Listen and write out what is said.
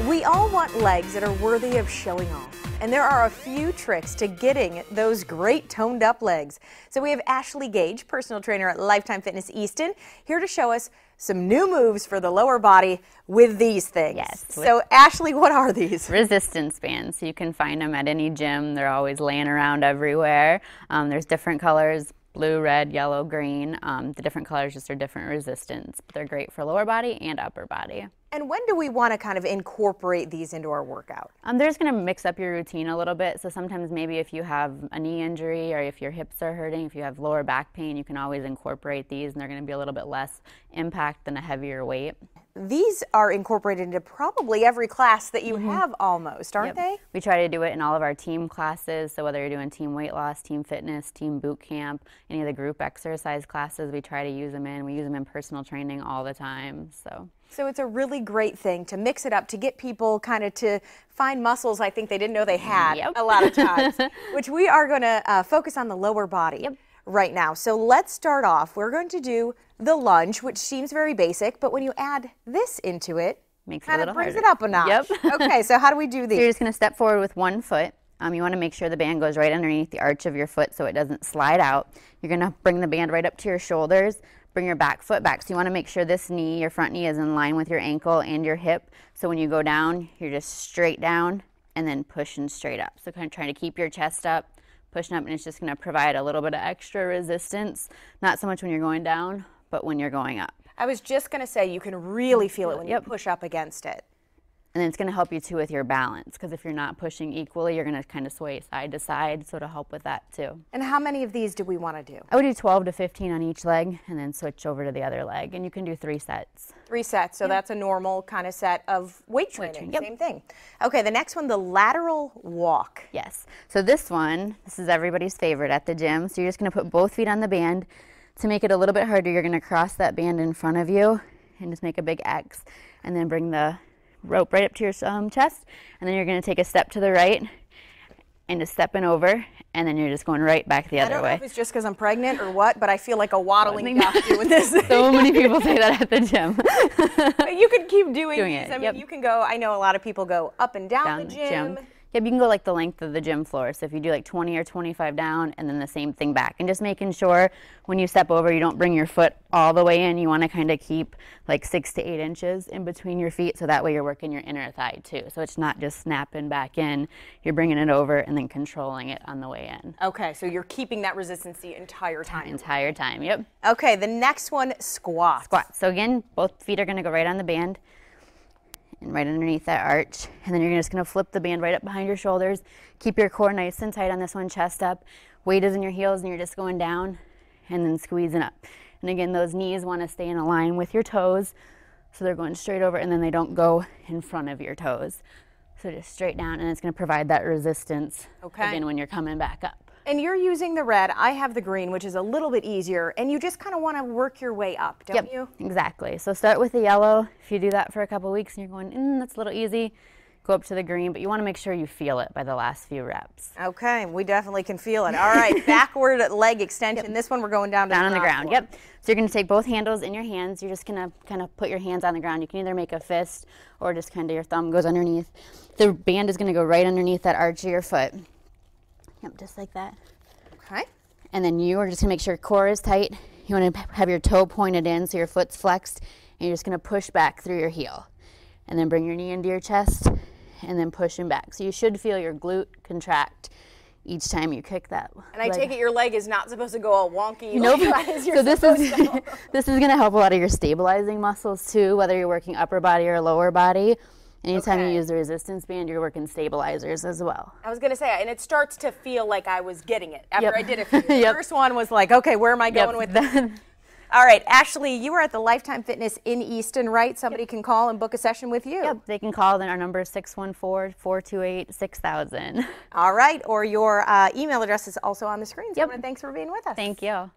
We all want legs that are worthy of showing off, and there are a few tricks to getting those great toned up legs. So we have Ashley Gage, personal trainer at Lifetime Fitness Easton, here to show us some new moves for the lower body with these things. Yes. So Ashley, what are these? Resistance bands. So you can find them at any gym. They're always laying around everywhere. There's different colors. Blue, red, yellow, green. The different colors just are different resistance. But they're great for lower body and upper body. And when do we want to kind of incorporate these into our workout? They're just going to mix up your routine a little bit. So sometimes maybe if you have a knee injury or if your hips are hurting, if you have lower back pain, you can always incorporate these and they're going to be a little bit less impact than a heavier weight. These are incorporated into probably every class that you have almost, aren't they? We try to do it in all of our team classes. So whether you're doing team weight loss, team fitness, team boot camp, any of the group exercise classes, we try to use them in. We use them in personal training all the time. So it's a really great thing to mix it up, to get people kind of to find muscles I think they didn't know they had a lot of times, which we are going to focus on the lower body right now. So let's start off. We're going to do the lunge, which seems very basic, but when you add this into it, kind of brings it up a notch. Okay, so how do we do these? So you're just going to step forward with one foot. You want to make sure the band goes right underneath the arch of your foot so it doesn't slide out. You're going to bring the band right up to your shoulders. Bring your back foot back. So you want to make sure this knee, your front knee, is in line with your ankle and your hip. So when you go down, you're just straight down and then pushing straight up. So kind of trying to keep your chest up, pushing up, and it's just going to provide a little bit of extra resistance. Not so much when you're going down, but when you're going up. I was just going to say you can really feel it when you push up against it. And then it's going to help you too with your balance, because if you're not pushing equally, you're going to kind of sway side to side, so to help with that too. And how many of these do we want to do? I would do 12 to 15 on each leg and then switch over to the other leg, and you can do 3 sets. 3 sets, so that's a normal kind of set of weight training, same thing. Okay, the next one, the lateral walk. Yes, so this is everybody's favorite at the gym. So you're just going to put both feet on the band. To make it a little bit harder, you're going to cross that band in front of you and just make a big X, and then bring the rope right up to your chest, and then you're going to take a step to the right and just stepping over, and then you're just going right back the other way. I don't know if it's just because I'm pregnant or what, but I feel like a waddling duck doing this. So many people say that at the gym. But you can keep doing these. It. I mean, you can go, I know a lot of people go up and down the gym. Yep, you can go like the length of the gym floor. So if you do like 20 or 25 down and then the same thing back, and just making sure when you step over, you don't bring your foot all the way in. You want to kind of keep like 6 to 8 inches in between your feet, so that way you're working your inner thigh too. So it's not just snapping back in, you're bringing it over and then controlling it on the way in. Okay, so you're keeping that resistance the entire time. Entire time, yep. Okay, the next one, squat. Squat. So again, both feet are going to go right on the band and right underneath that arch, and then you're just going to flip the band right up behind your shoulders. Keep your core nice and tight on this one, chest up. Weight is in your heels, and you're just going down and then squeezing up. And again, those knees want to stay in a line with your toes, so they're going straight over, and then they don't go in front of your toes. So just straight down, and it's going to provide that resistance again when you're coming back up. And you're using the red, I have the green, which is a little bit easier, and you just kind of want to work your way up, don't you? Exactly. So start with the yellow. If you do that for a couple weeks and you're going, that's a little easy, go up to the green, but you want to make sure you feel it by the last few reps. Okay, we definitely can feel it. All right, backward leg extension. This one we're going down on the ground. Yep. So you're going to take both handles in your hands. You're just going to kind of put your hands on the ground. You can either make a fist or just kind of your thumb goes underneath. The band is going to go right underneath that arch of your foot. Yep, just like that. Okay. And then you are just going to make sure your core is tight. You want to have your toe pointed in so your foot's flexed, and you're just going to push back through your heel. And then bring your knee into your chest, and then pushing back. So you should feel your glute contract each time you kick that. And I take it your leg is not supposed to go all wonky. Nope. So this is going to help a lot of your stabilizing muscles too, whether you're working upper body or lower body. Anytime you use the resistance band, you're working stabilizers as well. I was going to say, and it starts to feel like I was getting it after I did it for you. The first one was like, okay, where am I going with that? All right, Ashley, you were at the Lifetime Fitness in Easton, right? Somebody can call and book a session with you. Yep, they can call. Then our number is 614-428-6000. All right, or your email address is also on the screen. So thanks for being with us. Thank you.